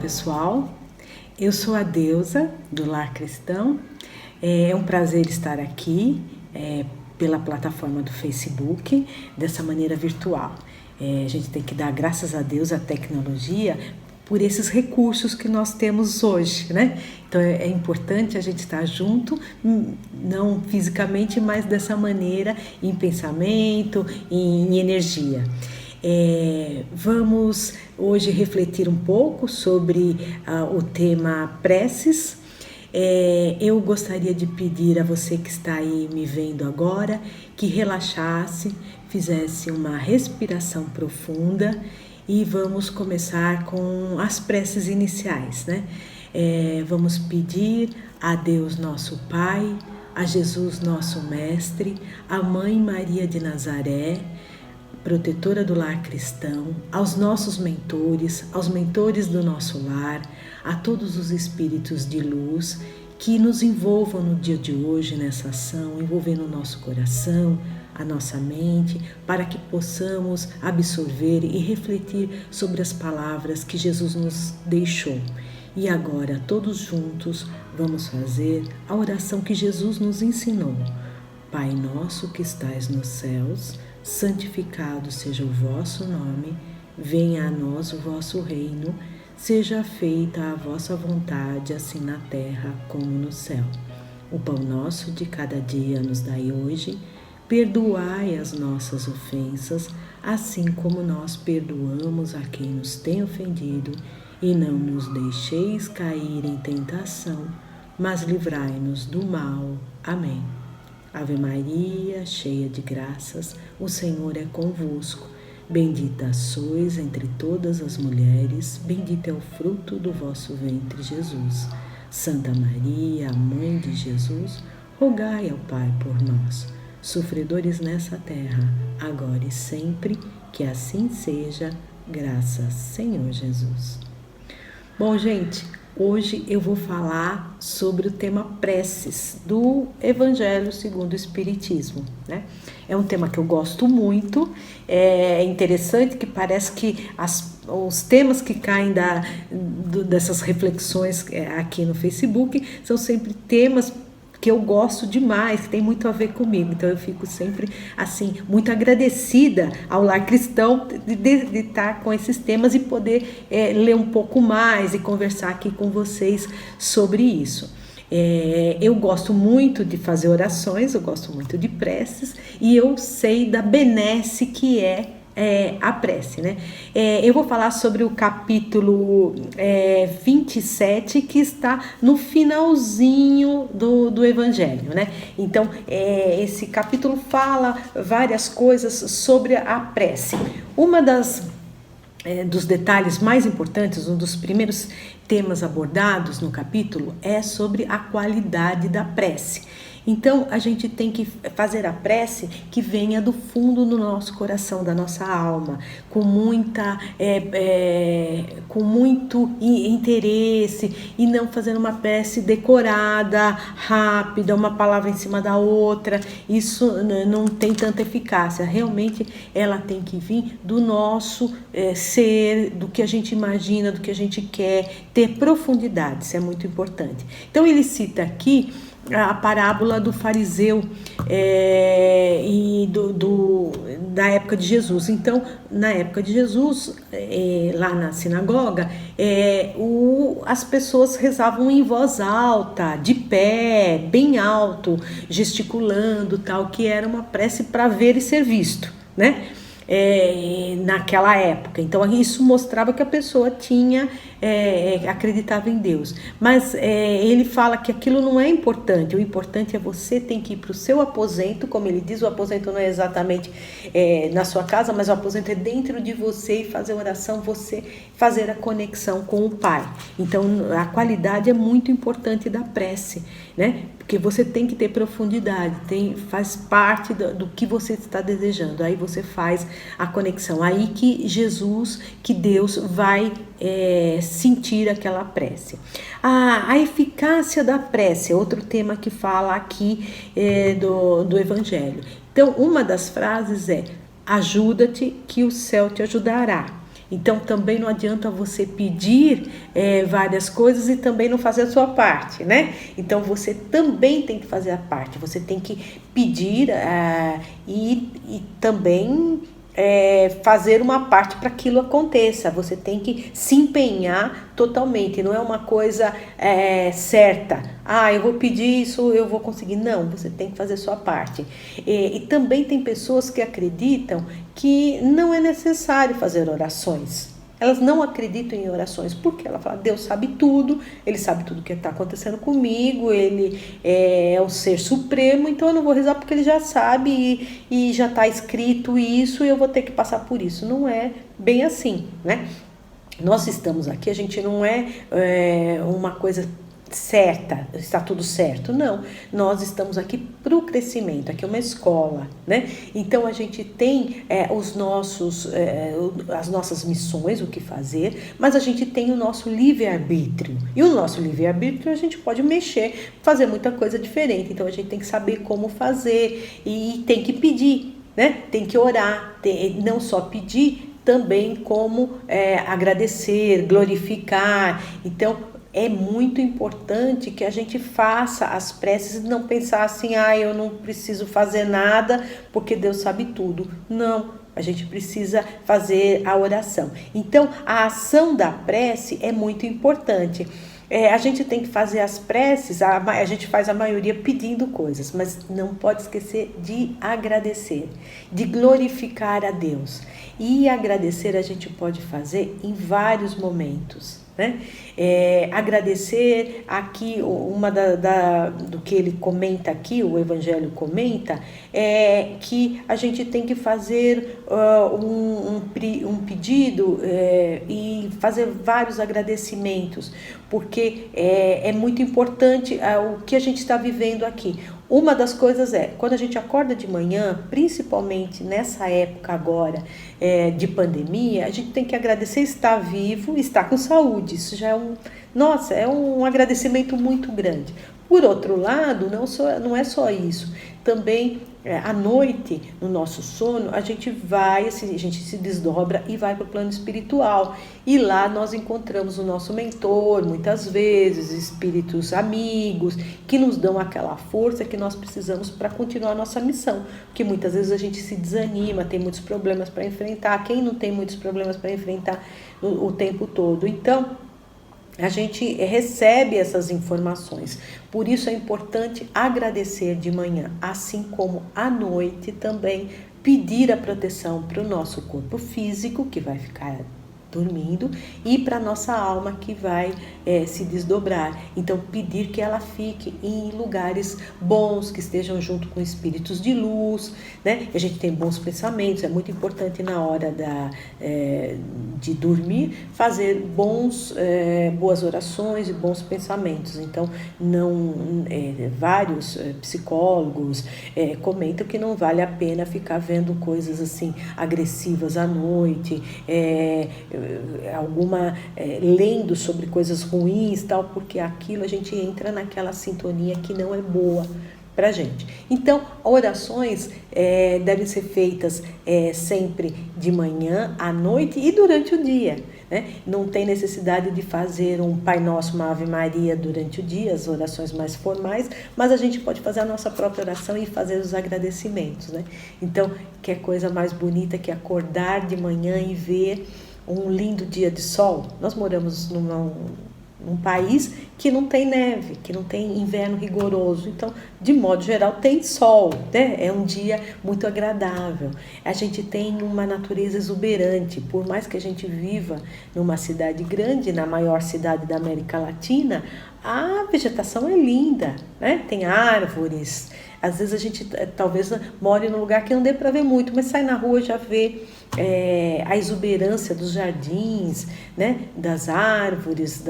pessoal, eu sou a Deusa do Lar Cristão. É um prazer estar aqui pela plataforma do Facebook, dessa maneira virtual. A gente tem que dar graças a Deus à tecnologia por esses recursos que nós temos hoje, né? Então é importante a gente estar junto, não fisicamente, mas dessa maneira, em pensamento, em energia. Vamos hoje refletir um pouco sobre o tema preces. Eu gostaria de pedir a você que está aí me vendo agora que relaxasse, fizesse uma respiração profunda e vamos começar com as preces iniciais, né? Vamos pedir a Deus nosso Pai, a Jesus nosso Mestre, a Mãe Maria de Nazaré, protetora do lar cristão, aos nossos mentores, aos mentores do nosso lar, a todos os espíritos de luz que nos envolvam no dia de hoje nessa ação, envolvendo o nosso coração, a nossa mente, para que possamos absorver e refletir sobre as palavras que Jesus nos deixou. E agora, todos juntos, vamos fazer a oração que Jesus nos ensinou. Pai nosso que estais nos céus, santificado seja o vosso nome, venha a nós o vosso reino, seja feita a vossa vontade, assim na terra como no céu. O pão nosso de cada dia nos dai hoje, perdoai as nossas ofensas, assim como nós perdoamos a quem nos tem ofendido, e não nos deixeis cair em tentação, mas livrai-nos do mal. Amém. Ave Maria, cheia de graças, o Senhor é convosco. Bendita sois entre todas as mulheres, bendito é o fruto do vosso ventre, Jesus. Santa Maria, Mãe de Jesus, rogai ao Pai por nós, sofredores nessa terra, agora e sempre, que assim seja, graças Senhor Jesus. Bom, gente, hoje eu vou falar sobre o tema preces do Evangelho segundo o Espiritismo, né? É um tema que eu gosto muito, é interessante que parece que os temas que caem dessas reflexões aqui no Facebook são sempre temas que eu gosto demais, que tem muito a ver comigo. Então eu fico sempre assim, muito agradecida ao Lar Cristão de estar com esses temas e poder ler um pouco mais e conversar aqui com vocês sobre isso. Eu gosto muito de fazer orações, eu gosto muito de preces e eu sei da benesse que é a prece, né? Eu vou falar sobre o capítulo 27, que está no finalzinho do Evangelho, né? Então, esse capítulo fala várias coisas sobre a prece. Uma dos detalhes mais importantes, um dos primeiros temas abordados no capítulo é sobre a qualidade da prece. Então, a gente tem que fazer a prece que venha do fundo do nosso coração, da nossa alma, com muito interesse e não fazendo uma prece decorada, rápida, uma palavra em cima da outra. Isso não tem tanta eficácia. Realmente, ela tem que vir do nosso ser, do que a gente imagina, do que a gente quer, ter profundidade. Isso é muito importante. Então, ele cita aqui a parábola do fariseu e da época de Jesus. Então, na época de Jesus, lá na sinagoga, as pessoas rezavam em voz alta, de pé, bem alto, gesticulando, tal, que era uma prece para ver e ser visto, né? Naquela época. Então isso mostrava que a pessoa acreditava em Deus, mas ele fala que aquilo não é importante. O importante é você tem que ir para o seu aposento, como ele diz, o aposento não é exatamente na sua casa, mas o aposento é dentro de você e fazer oração, você fazer a conexão com o Pai. Então a qualidade é muito importante da prece, né? Porque você tem que ter profundidade, faz parte do que você está desejando. Aí você faz a conexão. Aí que Jesus, que Deus vai sentir aquela prece. A eficácia da prece é outro tema que fala aqui do Evangelho. Então, uma das frases é: ajuda-te que o céu te ajudará. Então também não adianta você pedir várias coisas e também não fazer a sua parte, né? Então você também tem que fazer a parte, você tem que pedir e também fazer uma parte para que aquilo aconteça. Você tem que se empenhar totalmente, não é uma coisa certa. Eu vou pedir isso, eu vou conseguir. Não, você tem que fazer a sua parte. E também tem pessoas que acreditam que não é necessário fazer orações. Elas não acreditam em orações, porque ela fala, Deus sabe tudo, Ele sabe tudo que está acontecendo comigo, Ele é o ser supremo, então eu não vou rezar porque Ele já sabe e já está escrito isso e eu vou ter que passar por isso. Não é bem assim, né? Nós estamos aqui, a gente não é uma coisa certa, está tudo certo, não, nós estamos aqui para o crescimento, aqui é uma escola, né? Então a gente tem as nossas missões, o que fazer, mas a gente tem o nosso livre-arbítrio, e o nosso livre-arbítrio a gente pode mexer, fazer muita coisa diferente, então a gente tem que saber como fazer e tem que pedir, né? Tem que orar, não só pedir, também como agradecer, glorificar. Então é muito importante que a gente faça as preces e não pensar assim, eu não preciso fazer nada porque Deus sabe tudo. Não, a gente precisa fazer a oração. Então, a ação da prece é muito importante. A gente tem que fazer as preces, a gente faz a maioria pedindo coisas, mas não pode esquecer de agradecer, de glorificar a Deus. E agradecer a gente pode fazer em vários momentos, né? Agradecer aqui, do que ele comenta aqui, o Evangelho comenta, que a gente tem que fazer um pedido e fazer vários agradecimentos, porque é muito importante o que a gente está vivendo aqui. Uma das coisas quando a gente acorda de manhã, principalmente nessa época agora de pandemia, a gente tem que agradecer estar vivo, estar com saúde. Isso já é um agradecimento muito grande. Por outro lado, não é só isso. Também à noite, no nosso sono, a gente se desdobra e vai para o plano espiritual. E lá nós encontramos o nosso mentor, muitas vezes, espíritos amigos, que nos dão aquela força que nós precisamos para continuar a nossa missão. Porque muitas vezes a gente se desanima, tem muitos problemas para enfrentar. Quem não tem muitos problemas para enfrentar o tempo todo? Então, a gente recebe essas informações, por isso é importante agradecer de manhã, assim como à noite também pedir a proteção para o nosso corpo físico, que vai ficar dormindo, e para a nossa alma que vai se desdobrar. Então pedir que ela fique em lugares bons, que estejam junto com espíritos de luz, né? A gente tem bons pensamentos, é muito importante na hora de dormir fazer boas orações e bons pensamentos. Então vários psicólogos comentam que não vale a pena ficar vendo coisas assim agressivas à noite, lendo sobre coisas ruins, tal, porque aquilo a gente entra naquela sintonia que não é boa pra gente. Então, orações devem ser feitas sempre de manhã, à noite e durante o dia, né? Não tem necessidade de fazer um Pai Nosso, uma Ave Maria durante o dia, as orações mais formais, mas a gente pode fazer a nossa própria oração e fazer os agradecimentos, né? Então, que coisa mais bonita que acordar de manhã e ver um lindo dia de sol. Nós moramos num país que não tem neve, que não tem inverno rigoroso. Então, de modo geral, tem sol, né? É um dia muito agradável. A gente tem uma natureza exuberante. Por mais que a gente viva numa cidade grande, na maior cidade da América Latina, a vegetação é linda, né? Tem árvores. Às vezes a gente talvez more num lugar que não dê para ver muito, mas sai na rua e já vê a exuberância dos jardins, né? Das árvores,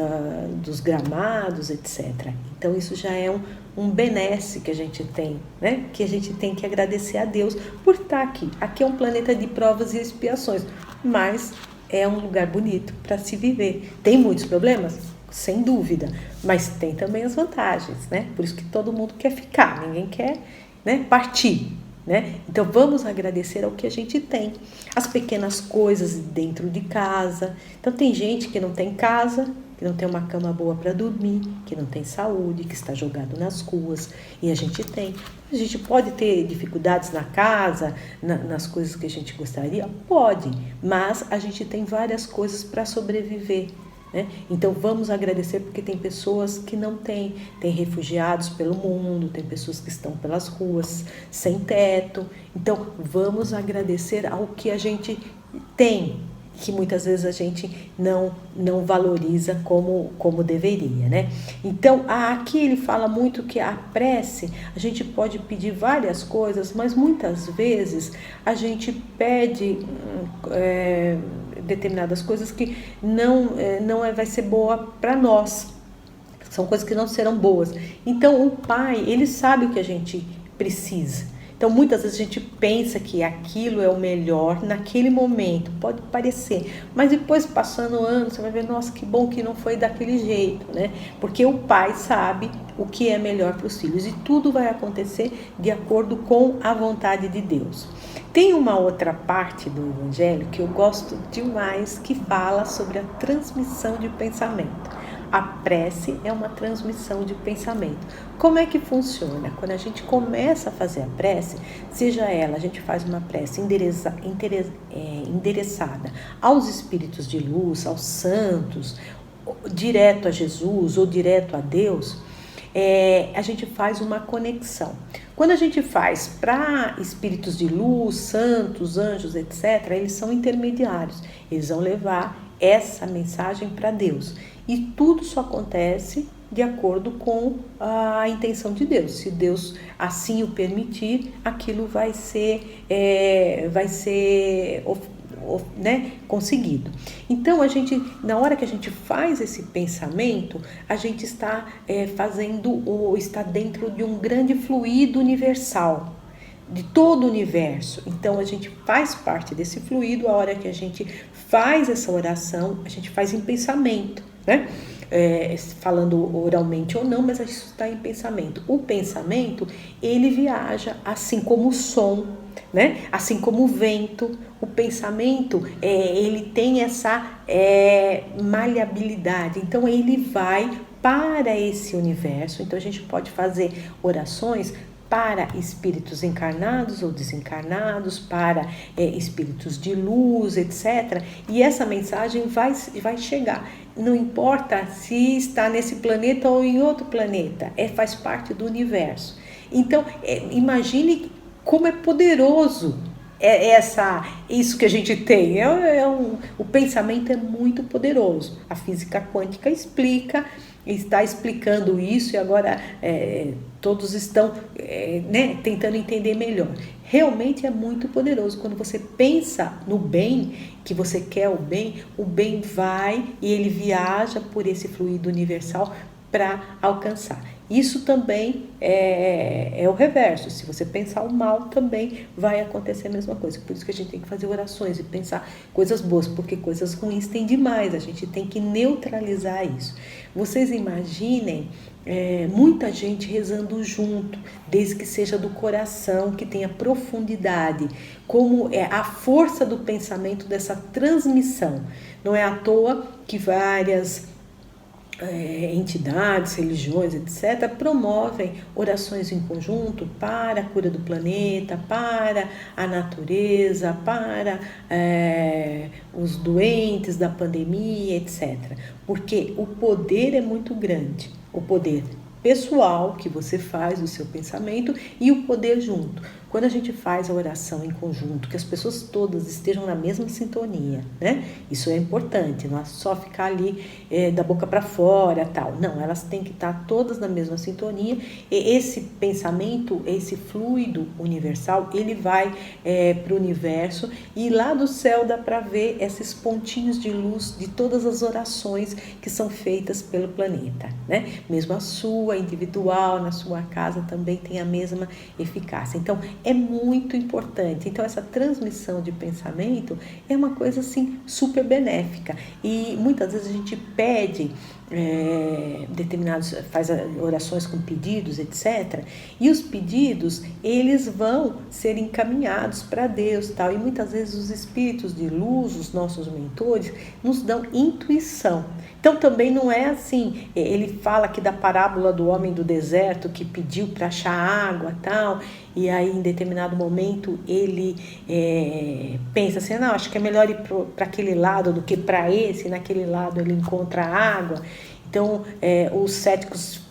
dos gramados, etc. Então isso já é um benesse que a gente tem, né? Que a gente tem que agradecer a Deus por estar aqui. Aqui é um planeta de provas e expiações, mas é um lugar bonito para se viver. Tem muitos problemas? Sem dúvida, mas tem também as vantagens, né? Por isso que todo mundo quer ficar, ninguém quer, né, partir. né? Então vamos agradecer ao que a gente tem, as pequenas coisas dentro de casa. Então tem gente que não tem casa, que não tem uma cama boa para dormir, que não tem saúde, que está jogado nas ruas, e a gente tem. A gente pode ter dificuldades na casa, nas coisas que a gente gostaria? Pode, mas a gente tem várias coisas para sobreviver, né? Então vamos agradecer porque tem pessoas que não têm, tem refugiados pelo mundo, tem pessoas que estão pelas ruas sem teto. Então vamos agradecer ao que a gente tem, que muitas vezes a gente não valoriza como deveria, né? Então, aqui ele fala muito que a prece, a gente pode pedir várias coisas, mas muitas vezes a gente pede determinadas coisas que vai ser boa para nós. São coisas que não serão boas. Então, o Pai, ele sabe o que a gente precisa. Então, muitas vezes a gente pensa que aquilo é o melhor naquele momento, pode parecer, mas depois, passando anos, você vai ver, nossa, que bom que não foi daquele jeito, né? Porque o pai sabe o que é melhor para os filhos e tudo vai acontecer de acordo com a vontade de Deus. Tem uma outra parte do Evangelho que eu gosto demais, que fala sobre a transmissão de pensamento. A prece é uma transmissão de pensamento. Como é que funciona? Quando a gente começa a fazer a prece, seja ela, a gente faz uma prece endereçada aos espíritos de luz, aos santos, direto a Jesus ou direto a Deus, a gente faz uma conexão. Quando a gente faz para espíritos de luz, santos, anjos, etc., eles são intermediários. Eles vão levar essa mensagem para Deus. E tudo só acontece de acordo com a intenção de Deus. Se Deus assim o permitir, aquilo vai ser conseguido. Então, na hora que a gente faz esse pensamento, a gente está está dentro de um grande fluido universal, de todo o universo. Então, a gente faz parte desse fluido. A hora que a gente faz essa oração, a gente faz em pensamento, né? Falando oralmente ou não, mas a gente está em pensamento. O pensamento, ele viaja assim como o som, né? Assim como o vento. O pensamento, ele tem essa maleabilidade, então ele vai para esse universo. Então a gente pode fazer orações para espíritos encarnados ou desencarnados, para espíritos de luz, etc. E essa mensagem vai chegar. Não importa se está nesse planeta ou em outro planeta, faz parte do universo. Então, imagine como é poderoso isso que a gente tem. O pensamento é muito poderoso. A física quântica está explicando isso, e agora todos estão tentando entender melhor. Realmente é muito poderoso. Quando você pensa no bem, que você quer o bem vai e ele viaja por esse fluido universal para alcançar. Isso também é o reverso. Se você pensar o mal, também vai acontecer a mesma coisa. Por isso que a gente tem que fazer orações e pensar coisas boas, porque coisas ruins tem demais. A gente tem que neutralizar isso. Vocês imaginem muita gente rezando junto, desde que seja do coração, que tenha profundidade, como é a força do pensamento dessa transmissão. Não é à toa que várias entidades, religiões, etc., promovem orações em conjunto para a cura do planeta, para a natureza, para os doentes da pandemia, etc. Porque o poder é muito grande, o poder pessoal que você faz do seu pensamento e o poder junto. Quando a gente faz a oração em conjunto, que as pessoas todas estejam na mesma sintonia, né? Isso é importante, não é só ficar ali da boca para fora, tal. Não, elas têm que estar todas na mesma sintonia. E esse pensamento, esse fluido universal, ele vai para o universo, e lá do céu dá para ver esses pontinhos de luz de todas as orações que são feitas pelo planeta, né? Mesmo a sua individual, na sua casa, também tem a mesma eficácia. Então, é muito importante. Então, essa transmissão de pensamento é uma coisa assim super benéfica. E muitas vezes a gente pede faz orações com pedidos, etc. E os pedidos, eles vão ser encaminhados para Deus, tal. E muitas vezes os espíritos de luz, os nossos mentores, nos dão intuição. Então também não é assim, ele fala aqui da parábola do homem do deserto que pediu para achar água, tal, e aí em determinado momento ele pensa assim, não, acho que é melhor ir para aquele lado do que para esse, naquele lado ele encontra água. Então, os céticos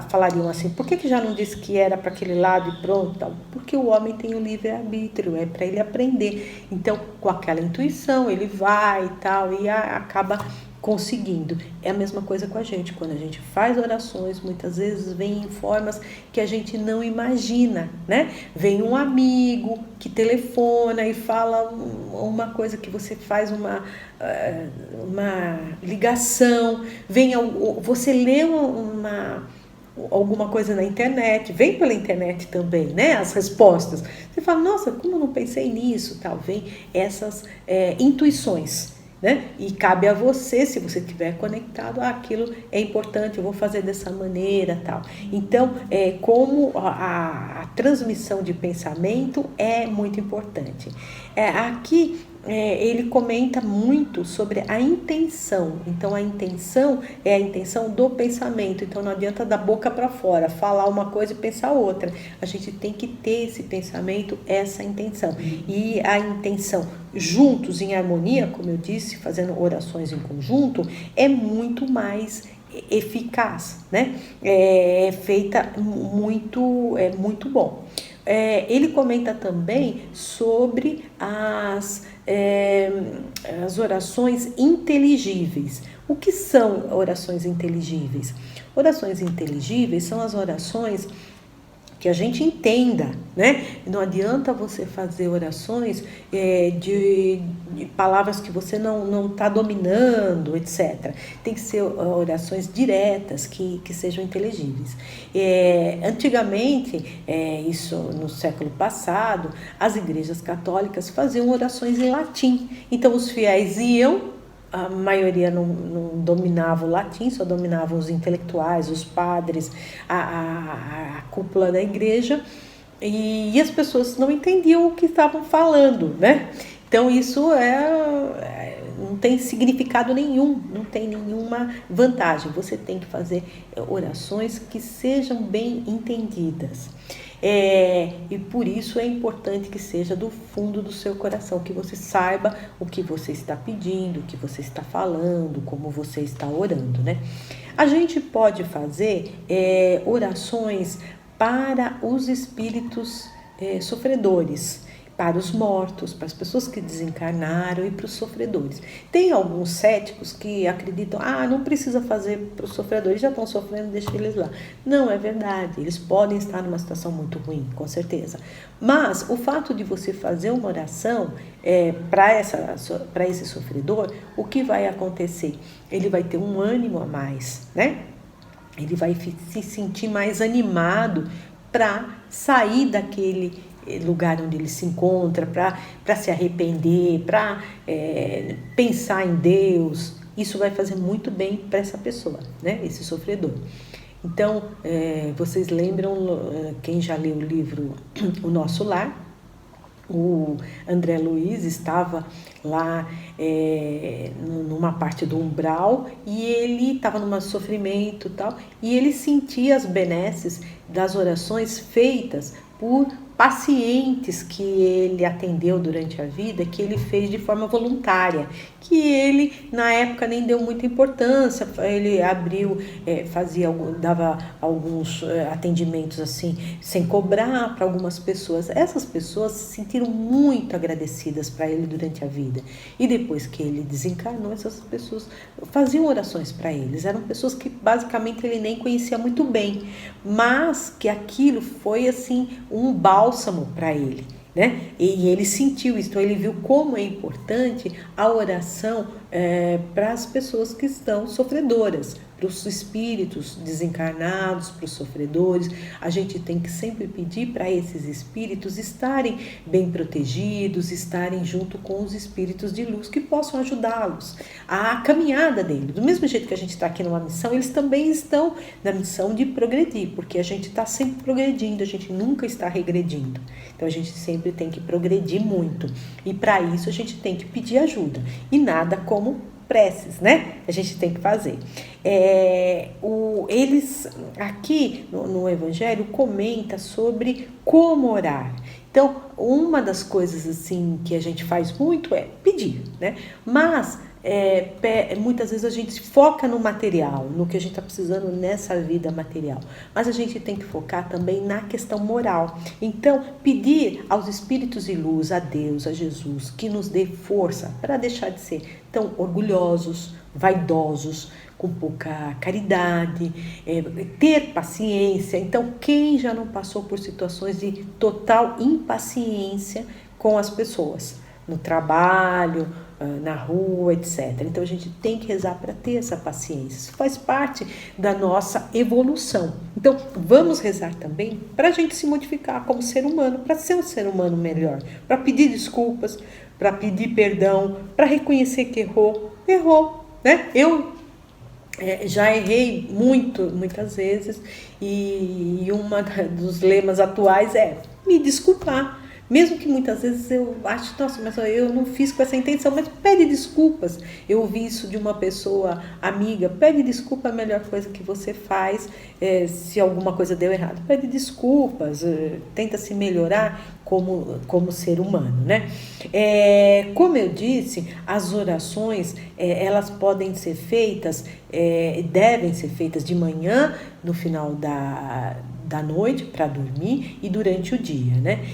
falariam assim, por que já não disse que era para aquele lado e pronto? Tal? Porque o homem tem o livre-arbítrio, é para ele aprender. Então, com aquela intuição, ele vai e tal, e acaba conseguindo. É a mesma coisa com a gente. Quando a gente faz orações, muitas vezes vem em formas que a gente não imagina, né? Vem um amigo que telefona e fala uma coisa que você faz uma ligação, você lê alguma coisa na internet, vem pela internet também, né? As respostas. Você fala, nossa, como eu não pensei nisso? Tal, vem essas intuições. Né? E cabe a você, se você estiver conectado, aquilo é importante, eu vou fazer dessa maneira, tal. Então, como a transmissão de pensamento é muito importante. Aqui ele comenta muito sobre a intenção. Então, a intenção é a intenção do pensamento. Então, não adianta da boca para fora, falar uma coisa e pensar outra. A gente tem que ter esse pensamento, essa intenção. E a intenção, juntos, em harmonia, como eu disse, fazendo orações em conjunto, é muito mais eficaz, né? É feita muito bom. Ele comenta também sobre as orações inteligíveis. O que são orações inteligíveis? Orações inteligíveis são as orações que a gente entenda, né? Não adianta você fazer orações de palavras que você não está dominando, etc. Tem que ser orações diretas que sejam inteligíveis. Antigamente, isso no século passado, as igrejas católicas faziam orações em latim. Então os fiéis iam, a maioria não dominava o latim, só dominavam os intelectuais, os padres, a cúpula da igreja, e as pessoas não entendiam o que estavam falando, né? Então isso não tem significado nenhum, não tem nenhuma vantagem. Você tem que fazer orações que sejam bem entendidas. E por isso é importante que seja do fundo do seu coração, que você saiba o que você está pedindo, o que você está falando, como você está orando, né? A gente pode fazer orações para os espíritos sofredores, para os mortos, para as pessoas que desencarnaram e para os sofredores. Tem alguns céticos que acreditam, não precisa fazer para os sofredores, já estão sofrendo, deixa eles lá. Não é verdade, eles podem estar numa situação muito ruim, com certeza. Mas o fato de você fazer uma oração para esse sofredor, o que vai acontecer? Ele vai ter um ânimo a mais, né? Ele vai se sentir mais animado para sair daquele lugar onde ele se encontra, para se arrepender, para pensar em Deus. Isso vai fazer muito bem para essa pessoa, né? Esse sofredor. Então, vocês lembram, quem já leu o livro O Nosso Lar? O André Luiz estava lá numa parte do umbral e ele estava num sofrimento e tal, e ele sentia as benesses das orações feitas por pacientes que ele atendeu durante a vida, que ele fez de forma voluntária, que ele na época nem deu muita importância. Ele abriu, dava alguns atendimentos assim sem cobrar para algumas pessoas. Essas pessoas se sentiram muito agradecidas para ele durante a vida, e depois que ele desencarnou, essas pessoas faziam orações para eles. Eram pessoas que basicamente ele nem conhecia muito bem, mas que aquilo foi assim um bálsamo para ele, né? E ele sentiu isso. Então ele viu como é importante a oração para as pessoas que estão sofredoras, para os espíritos desencarnados, para os sofredores. A gente tem que sempre pedir para esses espíritos estarem bem protegidos, estarem junto com os espíritos de luz que possam ajudá-los a caminhada dele. Do mesmo jeito que a gente está aqui numa missão, eles também estão na missão de progredir, porque a gente está sempre progredindo, a gente nunca está regredindo. Então a gente sempre tem que progredir muito. E para isso a gente tem que pedir ajuda. E nada como preces, né? A gente tem que fazer. Eles aqui no Evangelho comenta sobre como orar. Então, uma das coisas assim que a gente faz muito é pedir, né? Mas muitas vezes a gente foca no material, no que a gente está precisando nessa vida material, mas a gente tem que focar também na questão moral. Então, pedir aos espíritos de luz, a Deus, a Jesus, que nos dê força para deixar de ser tão orgulhosos, vaidosos, com pouca caridade, ter paciência. Então, quem já não passou por situações de total impaciência com as pessoas, no trabalho, na rua, etc. Então a gente tem que rezar para ter essa paciência. Isso faz parte da nossa evolução. Então vamos rezar também para a gente se modificar como ser humano, para ser um ser humano melhor, para pedir desculpas, para pedir perdão, para reconhecer que errou, né? Eu já errei muitas vezes, e dos lemas atuais é me desculpar. Mesmo que muitas vezes eu acho, nossa, mas eu não fiz com essa intenção, mas pede desculpas. Eu ouvi isso de uma pessoa amiga: pede desculpa, é a melhor coisa que você faz, se alguma coisa deu errado. Pede desculpas, tenta se melhorar como ser humano, né? Como eu disse, as orações, elas podem ser feitas, devem ser feitas de manhã, no final da noite para dormir e durante o dia, né?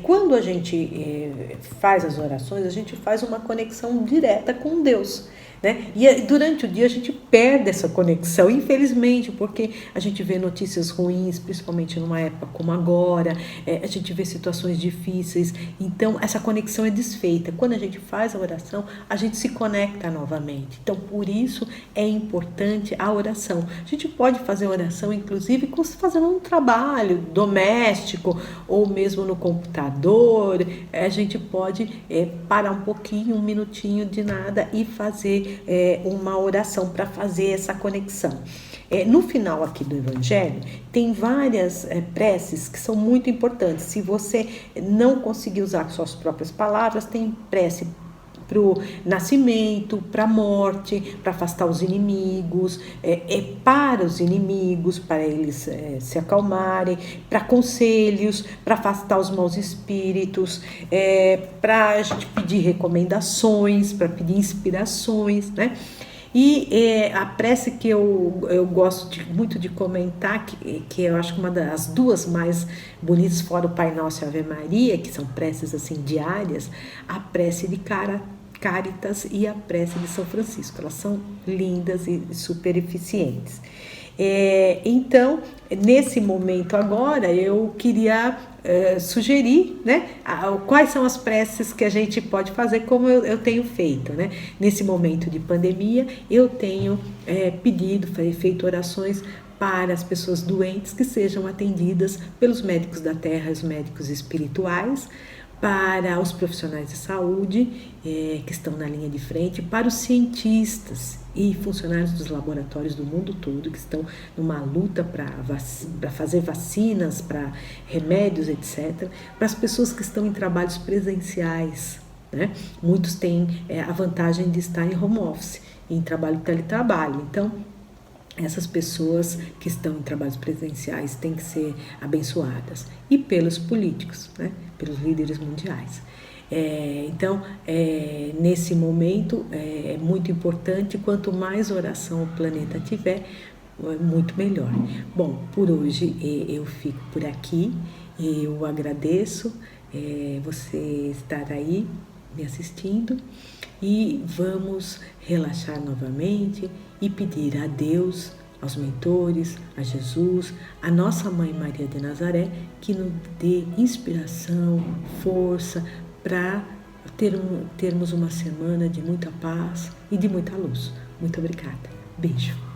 Quando a gente faz as orações, a gente faz uma conexão direta com Deus, né? E durante o dia a gente perde essa conexão, infelizmente, porque a gente vê notícias ruins, principalmente numa época como agora, a gente vê situações difíceis, então essa conexão é desfeita. Quando a gente faz a oração, a gente se conecta novamente. Então, por isso é importante a oração. A gente pode fazer oração, inclusive, fazendo um trabalho doméstico ou mesmo no computador. A gente pode parar um pouquinho, um minutinho de nada e fazer uma oração para fazer essa conexão. No final aqui do Evangelho, tem várias preces que são muito importantes. Se você não conseguir usar suas próprias palavras, tem prece para o nascimento, para a morte, para afastar os inimigos, para os inimigos, para eles se acalmarem, para conselhos, para afastar os maus espíritos, para a gente pedir recomendações, para pedir inspirações, né? E a prece que eu gosto muito de comentar, que eu acho que uma das duas mais bonitas, fora o Pai Nosso e a Ave Maria, que são preces assim diárias, a prece de Caritas e a prece de São Francisco. Elas são lindas e super eficientes. Então, nesse momento agora, eu queria sugerir, né, quais são as preces que a gente pode fazer, como eu tenho feito, né? Nesse momento de pandemia, eu tenho feito orações para as pessoas doentes que sejam atendidas pelos médicos da terra, os médicos espirituais, para os profissionais de saúde que estão na linha de frente, para os cientistas e funcionários dos laboratórios do mundo todo que estão numa luta para fazer vacinas, para remédios, etc. Para as pessoas que estão em trabalhos presenciais, né? Muitos têm a vantagem de estar em home office, em trabalho teletrabalho. Então, essas pessoas que estão em trabalhos presenciais têm que ser abençoadas. E pelos políticos, né? Pelos líderes mundiais. Então, nesse momento, é muito importante, quanto mais oração o planeta tiver, muito melhor. Bom, por hoje eu fico por aqui. Eu agradeço você estar aí me assistindo, e vamos relaxar novamente e pedir a Deus, aos mentores, a Jesus, a nossa Mãe Maria de Nazaré, que nos dê inspiração, força para termos uma semana de muita paz e de muita luz. Muito obrigada. Beijo.